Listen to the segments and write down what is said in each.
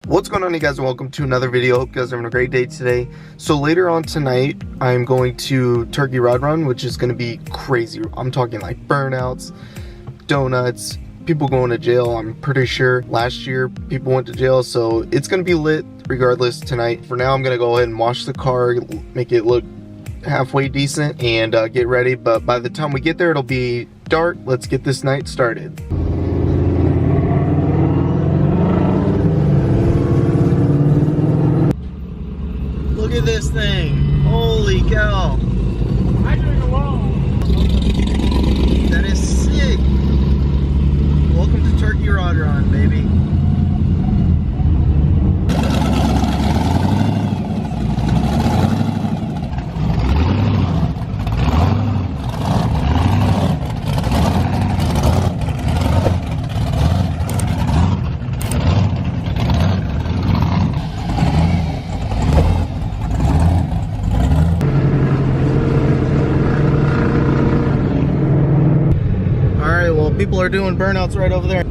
What's going on, you guys, and welcome to another video. Hope you guys are having a great day today. So later on tonight, I'm going to Turkey Rod Run, which is going to be crazy. I'm talking like burnouts, donuts, people going to jail. I'm pretty sure last year people went to jail, so it's going to be lit regardless tonight. For now, I'm going to go ahead and wash the car, make it look halfway decent, and get ready. But by the time we get there, it'll be dark. Let's get this night started. Look at this thing. Holy cow. I'm doing alone. That is sick. Welcome to Turkey Rod Run, baby. People are doing burnouts right over there.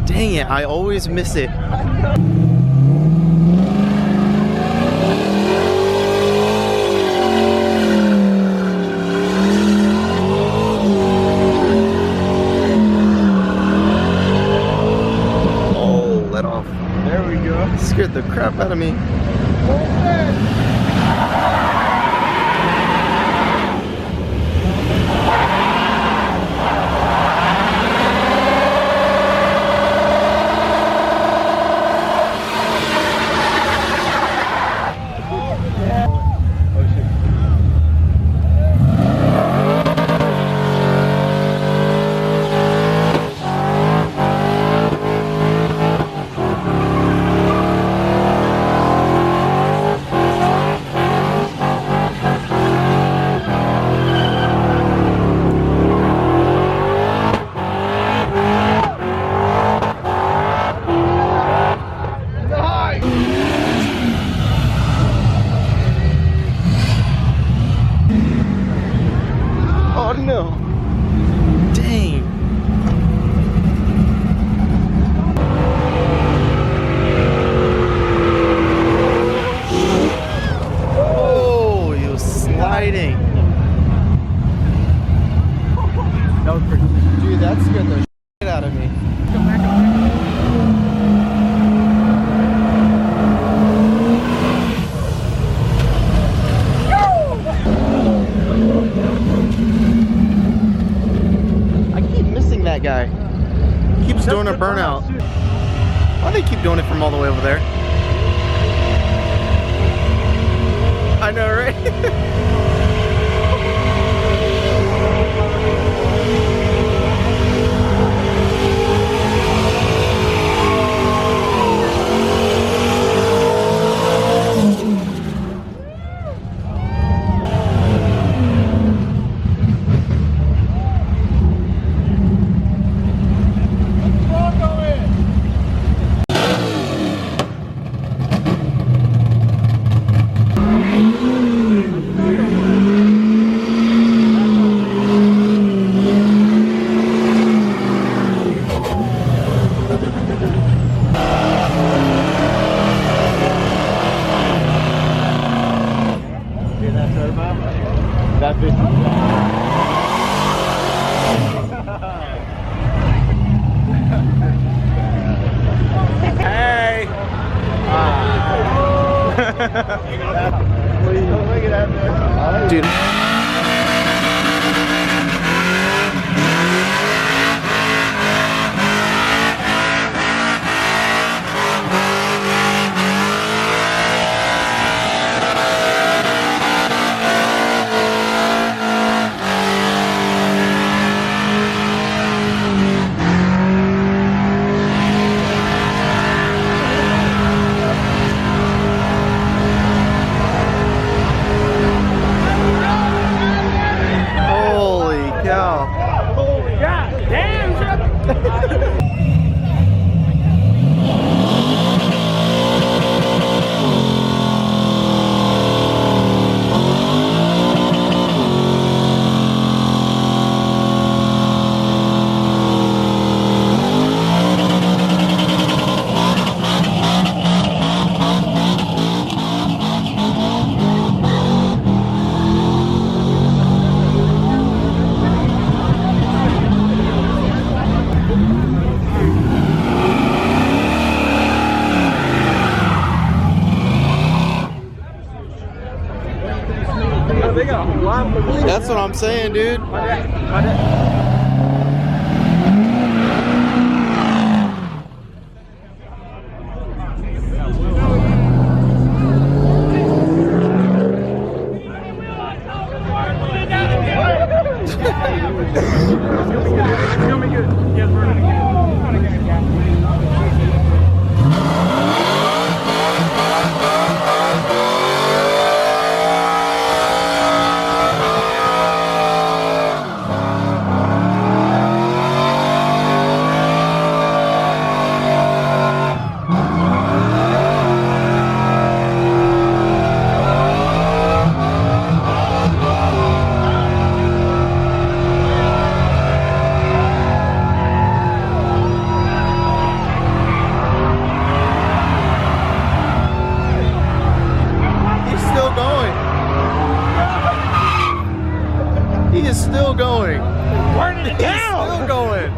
Dang it, I always miss it. Scared the crap out of me. No. Dang. Oh, he was sliding. That was pretty. Dude, that scared the shit out of me. That guy keeps doing a burnout. Why do they keep doing it from all the way over there? I know, right? That bitch is hey! Look at that, dude. That's what I'm saying, dude. He is still going. Burning it down. He's still going.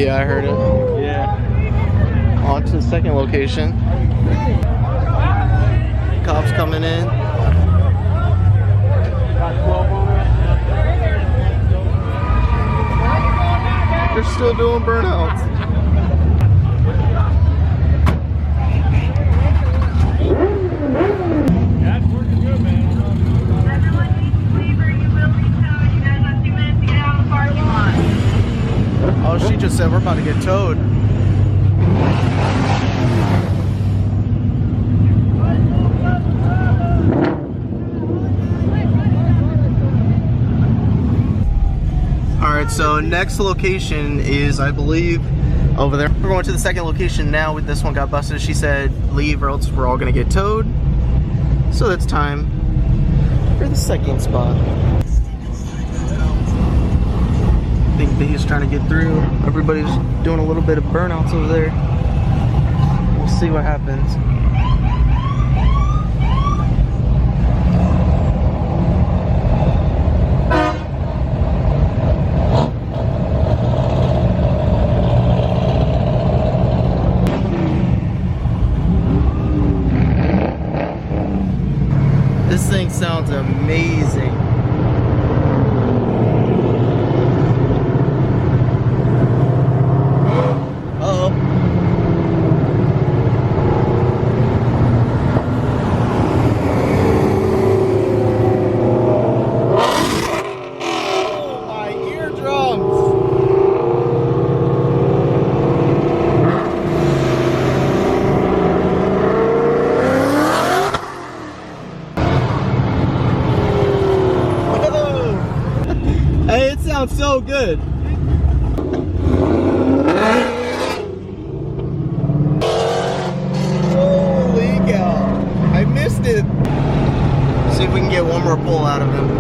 Yeah, I heard it. Yeah. On to the second location. Cops coming in. Got 12 on it. They're still doing burnouts. That's working good, man. Everyone needs to leave or you will be towed. You guys have 2 minutes to get out of the parking lot. Oh, she just said we're about to get towed. Alright, so next location is, I believe, over there. We're going to the second location now. With this one got busted. She said leave or else we're all gonna get towed. So it's time for the second spot. I think Big's trying to get through. Everybody's doing a little bit of burnouts over there. We'll see what happens. This thing sounds amazing. Uh-oh. Oh, my eardrums. Hey, it sounds so good. Holy cow. I missed it. See if we can get one more pull out of him.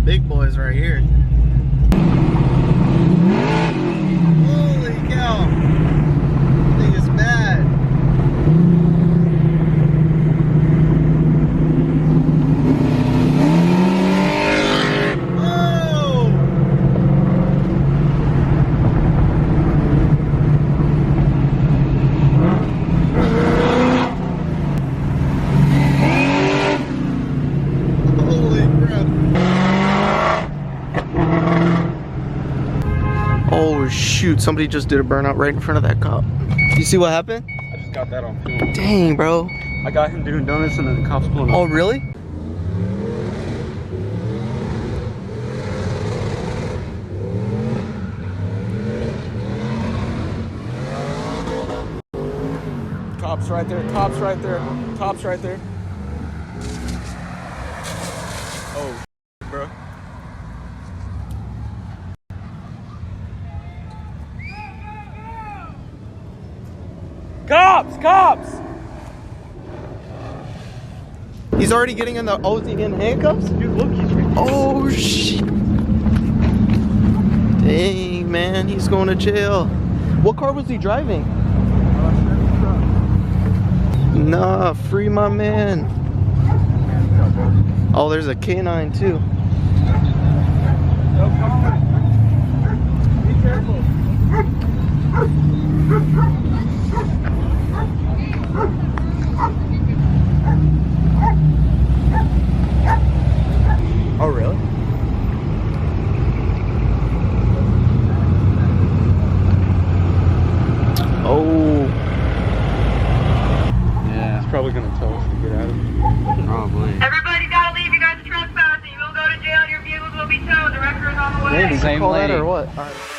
Big boys right here. Holy cow. This thing is bad. Oh! Holy crap. Oh shoot, somebody just did a burnout right in front of that cop. You see what happened? I just got that on film. Dang, bro. I got him doing donuts and then the cops pulling up. Oh, really? Cops right there, cops right there, cops right there. Oh, bro. Cops! Cops! He's already getting in the. Oh, is he getting handcuffs? Dude, look, he's ridiculous. Oh, shit. Dang, man, he's going to jail. What car was he driving? Nah, free my man. Oh, there's a canine too. Be careful. Oh, really? Oh. Yeah, it's probably gonna tell us to get out of here. Probably. Everybody gotta leave. You guys are trespassing. You will go to jail. Your vehicles will be towed. The record is on the way. Same Call that lady. or what? All right.